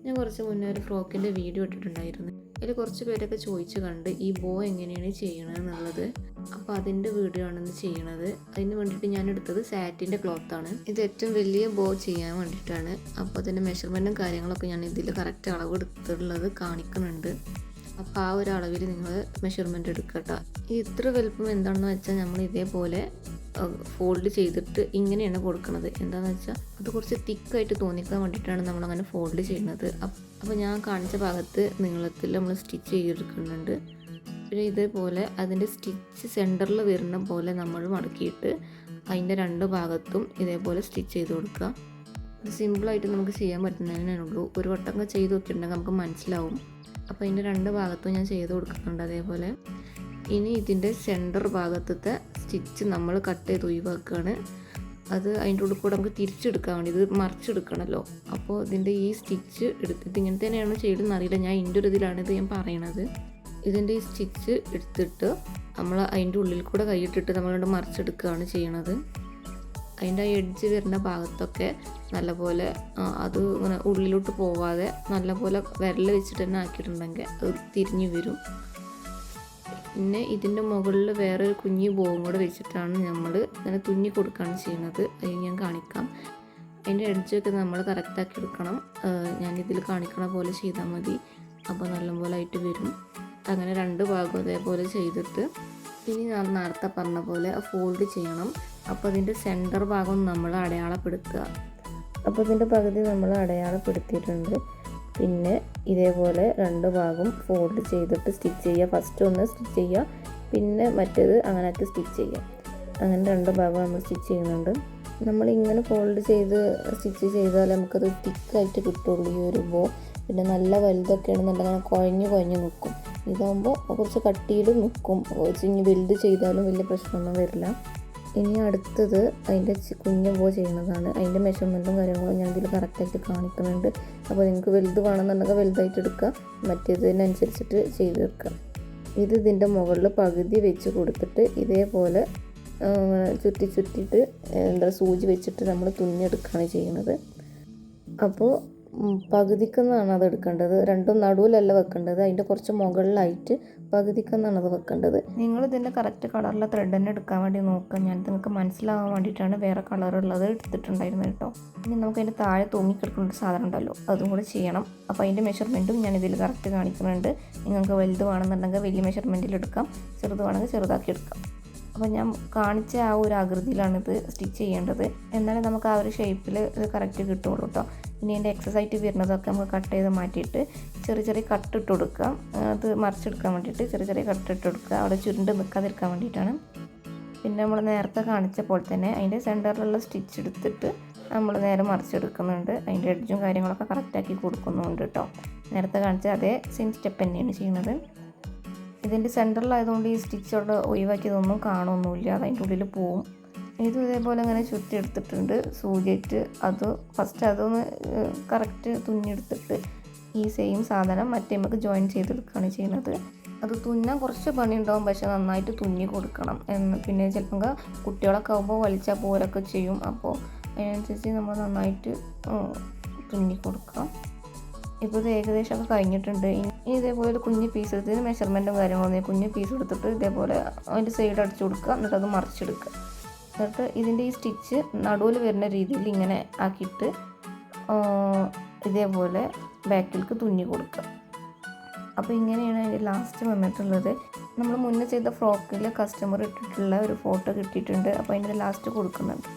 ഞാൻ കുറച്ച് മുന്നേ ഒരു ഫ്രോക്കിൻ്റെ വീഡിയോ ഇട്ടിട്ടുണ്ടായിരുന്നു. അതിൽ കുറച്ച് പേരൊക്കെ ചോദിച്ച് കണ്ട് ഈ ബോ എങ്ങനെയാണ് ചെയ്യണമെന്നുള്ളത്. അപ്പോൾ അതിൻ്റെ വീഡിയോ ആണെന്ന് ചെയ്യണത്. അതിന് വേണ്ടിയിട്ട് ഞാൻ എടുത്തത് സാറ്റിൻ്റെ ക്ലോത്താണ്. ഇത് ഏറ്റവും വലിയ ബോ ചെയ്യാൻ വേണ്ടിയിട്ടാണ്. അപ്പോൾ അതിൻ്റെ മെഷർമെൻറ്റും കാര്യങ്ങളൊക്കെ ഞാൻ ഇതിൽ കറക്റ്റ് അളവ് എടുത്തിട്ടുള്ളത് കാണിക്കുന്നുണ്ട്. അപ്പോൾ ആ ഒരു അളവിൽ നിങ്ങൾ മെഷർമെൻറ്റ് എടുക്കട്ടോ. ഈ ഇത്ര വലുപ്പം എന്താണെന്ന് വെച്ചാൽ നമ്മൾ ഇതേപോലെ ഫോൾഡ് ചെയ്തിട്ട് ഇങ്ങനെയാണ് കൊടുക്കുന്നത്. എന്താണെന്ന് വെച്ചാൽ അത് കുറച്ച് തിക്കായിട്ട് തോന്നിക്കാൻ വേണ്ടിയിട്ടാണ് നമ്മളങ്ങനെ ഫോൾഡ് ചെയ്യുന്നത്. അപ്പോൾ ഞാൻ കാണിച്ച ഭാഗത്ത് നീളത്തിൽ നമ്മൾ സ്റ്റിച്ച് ചെയ്തെടുക്കുന്നുണ്ട്. പിന്നെ ഇതേപോലെ അതിൻ്റെ സ്റ്റിച്ച് സെൻറ്ററിൽ വരുന്ന പോലെ നമ്മൾ മടക്കിയിട്ട് അതിൻ്റെ രണ്ട് ഭാഗത്തും ഇതേപോലെ സ്റ്റിച്ച് ചെയ്ത് കൊടുക്കുക. ഇത് സിമ്പിളായിട്ട് നമുക്ക് ചെയ്യാൻ പറ്റുന്നതന്നെ ഉള്ളൂ. ഒരു വട്ടം ചെയ്ത് നോക്കിയിട്ടുണ്ടെങ്കിൽ നമുക്ക് മനസ്സിലാവും. അപ്പോൾ അതിൻ്റെ രണ്ട് ഭാഗത്തും ഞാൻ ചെയ്ത് കൊടുക്കുന്നുണ്ട് അതേപോലെ. ഇനി ഇതിൻ്റെ സെൻറ്റർ ഭാഗത്തത്തെ സ്റ്റിച്ച് നമ്മൾ കട്ട് ചെയ്ത് ഒഴിവാക്കുകയാണ്. അത് അതിൻ്റെ ഉള്ളിൽ കൂടെ നമുക്ക് തിരിച്ചെടുക്കാൻ വേണ്ടി ഇത് മറിച്ചെടുക്കണമല്ലോ. അപ്പോൾ ഇതിൻ്റെ ഈ സ്റ്റിച്ച് എടുത്തിട്ട് ഇങ്ങനെ തന്നെയാണ് ചെയ്യണമെന്ന് അറിയില്ല. ഞാൻ ഇതിൻ്റെ ഒരു ഇതിലാണിത് ഞാൻ പറയണത്. ഇതിൻ്റെ ഈ സ്റ്റിച്ച് എടുത്തിട്ട് നമ്മൾ അതിൻ്റെ ഉള്ളിൽ കൂടെ കൈയിട്ടിട്ട് നമ്മളുകൊണ്ട് മറിച്ചെടുക്കുകയാണ് ചെയ്യണത്. അതിൻ്റെ ആ എഡ്ജ് വരുന്ന ഭാഗത്തൊക്കെ നല്ലപോലെ അത് ഇങ്ങനെ ഉള്ളിലോട്ട് പോവാതെ നല്ലപോലെ വിരൽ വെച്ചിട്ട് തന്നെ ആക്കിയിട്ടുണ്ടെങ്കിൽ അത് തിരിഞ്ഞു വരും. പിന്നെ ഇതിൻ്റെ മുകളിൽ വേറൊരു കുഞ്ഞി ബോവും കൂടെ വെച്ചിട്ടാണ് നമ്മൾ ഇങ്ങനെ തുന്നി കൊടുക്കുകയാണ് ചെയ്യുന്നത്. അത് ഞാൻ കാണിക്കാം. അതിൻ്റെ എഡ്ജൊക്കെ നമ്മൾ കറക്റ്റാക്കി എടുക്കണം. ഞാനിതിൽ കാണിക്കണ പോലെ ചെയ്താൽ മതി. അപ്പോൾ നല്ലപോലെ ആയിട്ട് വരും. അങ്ങനെ രണ്ട് ഭാഗം അതേപോലെ ചെയ്തിട്ട് ഇനി ഞാൻ നേരത്തെ പറഞ്ഞ പോലെ ഫോൾഡ് ചെയ്യണം. അപ്പോൾ അതിൻ്റെ സെൻറ്റർ ഭാഗം നമ്മൾ അടയാളപ്പെടുത്തുക. അപ്പോൾ ഇതിൻ്റെ പകുതി നമ്മൾ അടയാളപ്പെടുത്തിയിട്ടുണ്ട്. പിന്നെ ഇതേപോലെ രണ്ട് ഭാഗം ഫോൾഡ് ചെയ്തിട്ട് സ്റ്റിച്ച് ചെയ്യുക. ഫസ്റ്റ് ഒന്ന് സ്റ്റിച്ച് ചെയ്യുക, പിന്നെ മറ്റേത് അങ്ങനെയായിട്ട് സ്റ്റിച്ച് ചെയ്യുക. അങ്ങനെ രണ്ട് ഭാഗം നമ്മൾ സ്റ്റിച്ച് ചെയ്യുന്നുണ്ട്. നമ്മളിങ്ങനെ ഫോൾഡ് ചെയ്ത് സ്റ്റിച്ച് ചെയ്താൽ നമുക്കത് തിക്കായിട്ട് കിട്ടുള്ളൂ ഈ ഒരു ബോ. പിന്നെ നല്ല വലുതൊക്കെയാണ് നല്ല കുഴഞ്ഞ് നിൽക്കും. ഇതാകുമ്പോൾ കുറച്ച് കട്ടിയിൽ നിൽക്കും. ഇനി വലുത് ചെയ്താലും വലിയ പ്രശ്നമൊന്നും വരില്ല. ഇനി അടുത്തത് അതിൻ്റെ കുഞ്ഞ ബോ ചെയ്യുന്നതാണ്. അതിൻ്റെ മെഷർമെൻറ്റും കാര്യങ്ങളും ഞാൻ ഇതിൽ കറക്റ്റായിട്ട് കാണിക്കുന്നുണ്ട്. അപ്പോൾ നിങ്ങൾക്ക് വലുത് വേണമെന്നുണ്ടെങ്കിൽ വലുതായിട്ട് എടുക്കുക, മറ്റേതിനനുസരിച്ചിട്ട് ചെയ്ത് വെക്കുക. ഇതിൻ്റെ മുകളിൽ പകുതി വെച്ച് കൊടുത്തിട്ട് ഇതേപോലെ ചുറ്റിയിട്ട് സൂചി വെച്ചിട്ട് നമ്മൾ തുന്നിയെടുക്കുകയാണ് ചെയ്യുന്നത്. അപ്പോൾ പകുതിക്കെന്നാണ് അത് എടുക്കേണ്ടത്. രണ്ടും നടുവിലല്ല വെക്കേണ്ടത്, അതിൻ്റെ കുറച്ച് മുകളിലായിട്ട് പകുതിക്കെന്നാണ് അത് വെക്കേണ്ടത്. നിങ്ങൾ ഇതിൻ്റെ കറക്റ്റ് കളറിലെ ത്രെഡ് തന്നെ എടുക്കാൻ വേണ്ടി നോക്കുക. ഞാൻ നിങ്ങൾക്ക് മനസ്സിലാവാൻ വേണ്ടിയിട്ടാണ് വേറെ കളറുള്ളത് എടുത്തിട്ടുണ്ടായിരുന്നത് കേട്ടോ. ഇനി നമുക്ക് അതിൻ്റെ താഴെ തൂങ്ങിക്കിടക്കുന്ന ഒരു സാധനം ഉണ്ടല്ലോ, അതും കൂടെ ചെയ്യണം. അപ്പോൾ അതിൻ്റെ മെഷർമെൻറ്റും ഞാൻ ഇതിൽ കറക്റ്റ് കാണിക്കുന്നുണ്ട്. നിങ്ങൾക്ക് വലുത് വേണമെന്നുണ്ടെങ്കിൽ വലിയ മെഷർമെൻറ്റിൽ എടുക്കാം, ചെറുത് വേണമെങ്കിൽ ചെറുതാക്കി എടുക്കാം. അപ്പോൾ ഞാൻ കാണിച്ച ആ ഒരു ആകൃതിയിലാണിത് സ്റ്റിച്ച് ചെയ്യേണ്ടത്. എന്നാലും നമുക്ക് ആ ഒരു ഷേപ്പിൽ ഇത് കറക്റ്റ് കിട്ടുള്ളൂ കേട്ടോ. ഇനി അതിൻ്റെ എക്സസൈറ്റ് വരുന്നതൊക്കെ നമുക്ക് കട്ട് ചെയ്ത് മാറ്റിയിട്ട് ചെറിയ കട്ടിട്ട് കൊടുക്കുക. അത് മറിച്ചെടുക്കാൻ വേണ്ടിയിട്ട് ചെറിയ കട്ടിട്ട് കൊടുക്കുക. അവിടെ ചുരുണ്ട് നിൽക്കാതിരിക്കാൻ വേണ്ടിയിട്ടാണ്. പിന്നെ നമ്മൾ നേരത്തെ കാണിച്ച പോലെ തന്നെ അതിൻ്റെ സെൻറ്ററിലുള്ള സ്റ്റിച്ച് എടുത്തിട്ട് നമ്മൾ നേരെ മറിച്ചെടുക്കുന്നുണ്ട്. അതിൻ്റെ എഡ്ജും കാര്യങ്ങളൊക്കെ കറക്റ്റാക്കി കൊടുക്കുന്നുണ്ട് കേട്ടോ. നേരത്തെ കാണിച്ച അതേ സെയിം സ്റ്റെപ്പ് തന്നെയാണ് ചെയ്യുന്നത്. ഇതിൻ്റെ സെൻറ്ററിലായതുകൊണ്ട് ഈ സ്റ്റിച്ചോട് ഒഴിവാക്കിയതൊന്നും കാണുമൊന്നുമില്ല, അതിൻ്റെ ഉള്ളിൽ പോവും. ഇത് ഇതേപോലെ ഇങ്ങനെ ചുറ്റി എടുത്തിട്ടുണ്ട് സൂചിയിട്ട്. അത് ഫസ്റ്റ് അതൊന്ന് കറക്റ്റ് തുന്നിയെടുത്തിട്ട് ഈ സെയിം സാധനം മറ്റേ നമുക്ക് ജോയിൻ ചെയ്തെടുക്കുകയാണ് ചെയ്യുന്നത്. അത് തുന്നാൻ കുറച്ച് പണിയുണ്ടാവും, പക്ഷെ നന്നായിട്ട് തുന്നി കൊടുക്കണം. പിന്നെ ചിലപ്പോൾ കുട്ടികളൊക്കെ ആകുമ്പോൾ വലിച്ചാൽ പോരൊക്കെ ചെയ്യും. അപ്പോൾ അതിനനുസരിച്ച് നമ്മൾ നന്നായിട്ട് തുന്നി കൊടുക്കാം. ഇപ്പോൾ ഇത് ഏകദേശമൊക്കെ കഴിഞ്ഞിട്ടുണ്ട്. ഇനി ഇതേപോലെ ഒരു കുഞ്ഞ് പീസ് എടുത്തതിന് മെഷർമെൻറ്റും കാര്യങ്ങളൊന്നും കുഞ്ഞ് പീസ് എടുത്തിട്ട് ഇതേപോലെ അതിൻ്റെ സൈഡ് അടിച്ചു കൊടുക്കുക, എന്നിട്ട് അത് മറിച്ചെടുക്കുക. എന്നിട്ട് ഇതിൻ്റെ ഈ സ്റ്റിച്ച് നടുവിൽ വരുന്ന രീതിയിൽ ഇങ്ങനെ ആക്കിയിട്ട് ഇതേപോലെ ബാക്കിലേക്ക് തുന്നി കൊടുക്കുക. അപ്പോൾ ഇങ്ങനെയാണ് അതിൻ്റെ ലാസ്റ്റ് വന്നിട്ടുള്ളത്. നമ്മൾ മുന്നേ ചെയ്ത ഫ്രോക്കിൽ കസ്റ്റമർ ഇട്ടിട്ടുള്ള ഒരു ഫോട്ടോ കിട്ടിയിട്ടുണ്ട്. അപ്പോൾ അതിൻ്റെ ലാസ്റ്റ് കൊടുക്കുന്നുണ്ട്.